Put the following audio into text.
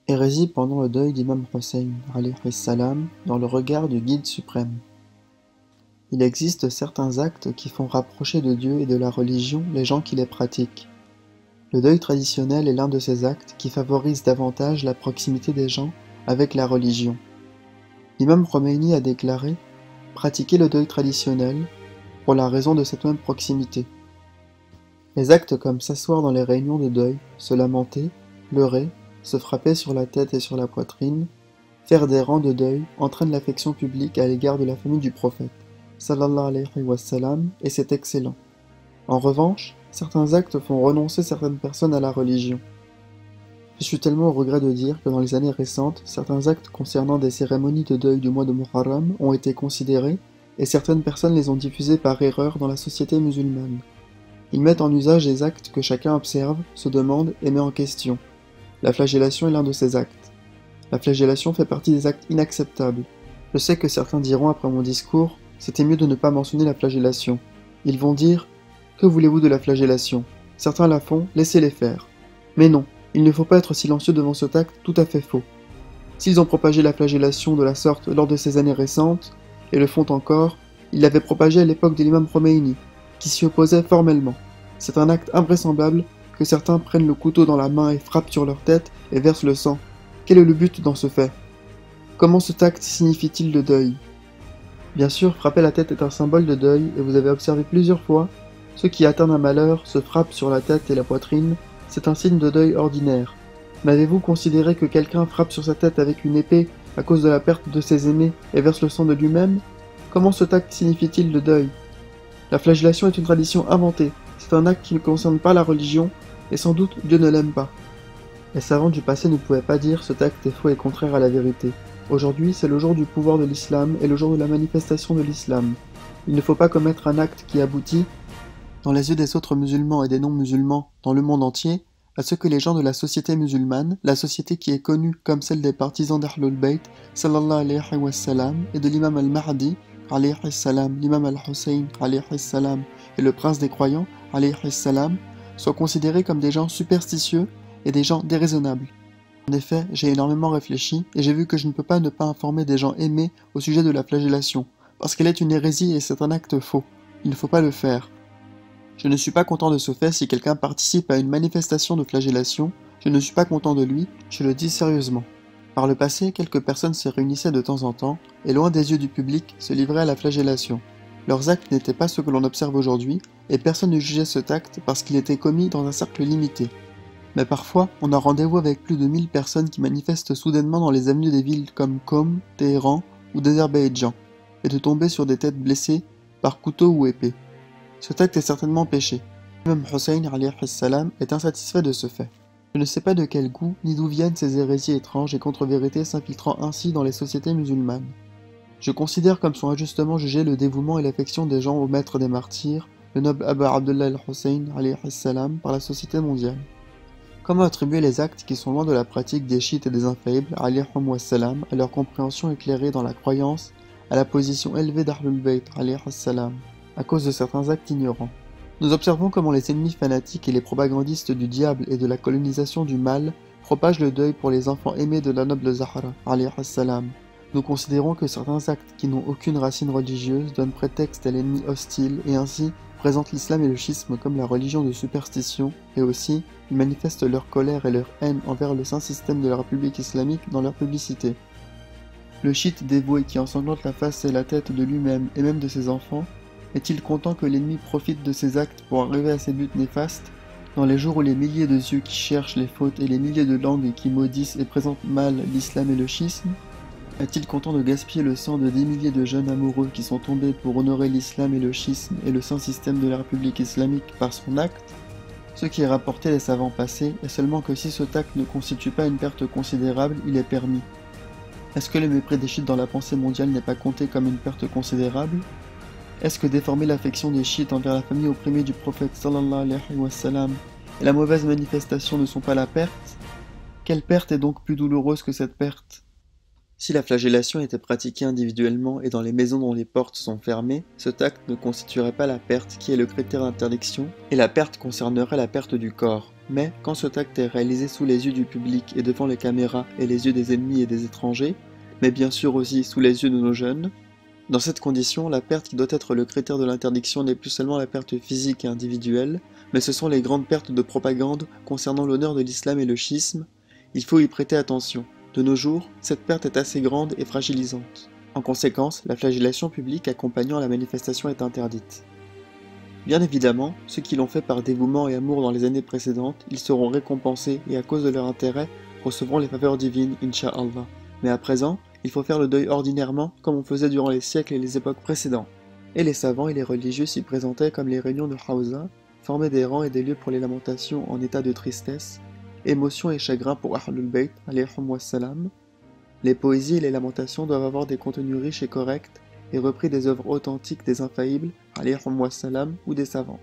Hérésie pendant le deuil d'Imam Hussein alayhi salam dans le regard du Guide suprême. Il existe certains actes qui font rapprocher de Dieu et de la religion les gens qui les pratiquent. Le deuil traditionnel est l'un de ces actes qui favorise davantage la proximité des gens avec la religion. L'imam Khomeini a déclaré « pratiquer le deuil traditionnel » pour la raison de cette même proximité. Les actes comme s'asseoir dans les réunions de deuil, se lamenter, pleurer, se frapper sur la tête et sur la poitrine, faire des rangs de deuil entraîne l'affection publique à l'égard de la famille du prophète, sallallahu alayhi wa sallam, et c'est excellent. En revanche, certains actes font renoncer certaines personnes à la religion. Je suis tellement au regret de dire que dans les années récentes, certains actes concernant des cérémonies de deuil du mois de Muharram ont été considérés, et certaines personnes les ont diffusés par erreur dans la société musulmane. Ils mettent en usage des actes que chacun observe, se demande et met en question. La flagellation est l'un de ces actes. La flagellation fait partie des actes inacceptables. Je sais que certains diront après mon discours, c'était mieux de ne pas mentionner la flagellation. Ils vont dire, que voulez-vous de la flagellation? Certains la font, laissez-les faire. Mais non, il ne faut pas être silencieux devant cet acte tout à fait faux. S'ils ont propagé la flagellation de la sorte lors de ces années récentes, et le font encore, ils l'avaient propagée à l'époque de l'imam Khomeini, qui s'y opposait formellement. C'est un acte invraisemblable que certains prennent le couteau dans la main et frappent sur leur tête et versent le sang. Quel est le but dans ce fait? Comment cet acte signifie-t-il le deuil? Bien sûr, frapper la tête est un symbole de deuil, et vous avez observé plusieurs fois, ceux qui atteignent un malheur se frappent sur la tête et la poitrine, c'est un signe de deuil ordinaire. Mais avez-vous considéré que quelqu'un frappe sur sa tête avec une épée à cause de la perte de ses aimés et verse le sang de lui-même? Comment cet acte signifie-t-il le deuil? La flagellation est une tradition inventée, c'est un acte qui ne concerne pas la religion, et sans doute Dieu ne l'aime pas. Les savants du passé ne pouvaient pas dire cet acte est faux et contraire à la vérité. Aujourd'hui, c'est le jour du pouvoir de l'islam et le jour de la manifestation de l'islam. Il ne faut pas commettre un acte qui aboutit, dans les yeux des autres musulmans et des non-musulmans dans le monde entier, à ce que les gens de la société musulmane, la société qui est connue comme celle des partisans d'Ahlul Bayt, sallallahu alayhi wa sallam, et de l'imam al-Mahdi, alayhi salam, l'imam al-Hussein, alayhi salam, et le prince des croyants, alayhi salam, soient considérés comme des gens superstitieux et des gens déraisonnables. En effet, j'ai énormément réfléchi, et j'ai vu que je ne peux pas ne pas informer des gens aimés au sujet de la flagellation, parce qu'elle est une hérésie et c'est un acte faux. Il ne faut pas le faire. Je ne suis pas content de ce fait si quelqu'un participe à une manifestation de flagellation, je ne suis pas content de lui, je le dis sérieusement. Par le passé, quelques personnes se réunissaient de temps en temps, et loin des yeux du public, se livraient à la flagellation. Leurs actes n'étaient pas ceux que l'on observe aujourd'hui, et personne ne jugeait cet acte parce qu'il était commis dans un cercle limité. Mais parfois, on a rendez-vous avec plus de 1000 personnes qui manifestent soudainement dans les avenues des villes comme Qom, Téhéran ou d'Azerbaïdjan, et de tomber sur des têtes blessées par couteau ou épée. Cet acte est certainement péché. L'imam Hussein alayhi salam est insatisfait de ce fait. Je ne sais pas de quel goût ni d'où viennent ces hérésies étranges et contre-vérités s'infiltrant ainsi dans les sociétés musulmanes. Je considère comme sont injustement jugés le dévouement et l'affection des gens au maître des martyrs, le noble Abu Abdullah al-Hussein alayhi salam, par la société mondiale. Comment attribuer les actes qui sont loin de la pratique des chiites et des infaillibles alayhi salam à leur compréhension éclairée dans la croyance, à la position élevée d'Ahlul Bayt alayhi salam, à cause de certains actes ignorants. Nous observons comment les ennemis fanatiques et les propagandistes du diable et de la colonisation du mal propagent le deuil pour les enfants aimés de la noble Zahra alayhi salam. Nous considérons que certains actes qui n'ont aucune racine religieuse donnent prétexte à l'ennemi hostile et ainsi présentent l'islam et le schisme comme la religion de superstition, et aussi ils manifestent leur colère et leur haine envers le saint système de la République islamique dans leur publicité. Le chiite dévoué qui ensanglante la face et la tête de lui-même et même de ses enfants, est-il content que l'ennemi profite de ses actes pour arriver à ses buts néfastes? Dans les jours où les milliers de yeux qui cherchent les fautes et les milliers de langues qui maudissent et présentent mal l'islam et le schisme, est-il content de gaspiller le sang de des milliers de jeunes amoureux qui sont tombés pour honorer l'islam et le schisme et le saint système de la République islamique par son acte? Ce qui est rapporté des savants passés est seulement que si cet acte ne constitue pas une perte considérable, il est permis. Est-ce que le mépris des chiites dans la pensée mondiale n'est pas compté comme une perte considérable? Est-ce que déformer l'affection des chiites envers la famille opprimée du prophète sallallahu alayhi wa sallam et la mauvaise manifestation ne sont pas la perte? Quelle perte est donc plus douloureuse que cette perte? Si la flagellation était pratiquée individuellement et dans les maisons dont les portes sont fermées, cet acte ne constituerait pas la perte qui est le critère d'interdiction, et la perte concernerait la perte du corps. Mais quand cet acte est réalisé sous les yeux du public et devant les caméras et les yeux des ennemis et des étrangers, mais bien sûr aussi sous les yeux de nos jeunes, dans cette condition, la perte qui doit être le critère de l'interdiction n'est plus seulement la perte physique et individuelle, mais ce sont les grandes pertes de propagande concernant l'honneur de l'islam et le schisme. Il faut y prêter attention. De nos jours, cette perte est assez grande et fragilisante. En conséquence, la flagellation publique accompagnant la manifestation est interdite. Bien évidemment, ceux qui l'ont fait par dévouement et amour dans les années précédentes, ils seront récompensés et à cause de leur intérêt, recevront les faveurs divines, Inch'Allah. Mais à présent, il faut faire le deuil ordinairement, comme on faisait durant les siècles et les époques précédentes. Et les savants et les religieux s'y présentaient comme les réunions de Hawza, formaient des rangs et des lieux pour les lamentations en état de tristesse, émotion et chagrin pour Ahlul Bayt, alayhum wassalam. Les poésies et les lamentations doivent avoir des contenus riches et corrects, et repris des œuvres authentiques des infaillibles, alayhum wassalam, ou des savants.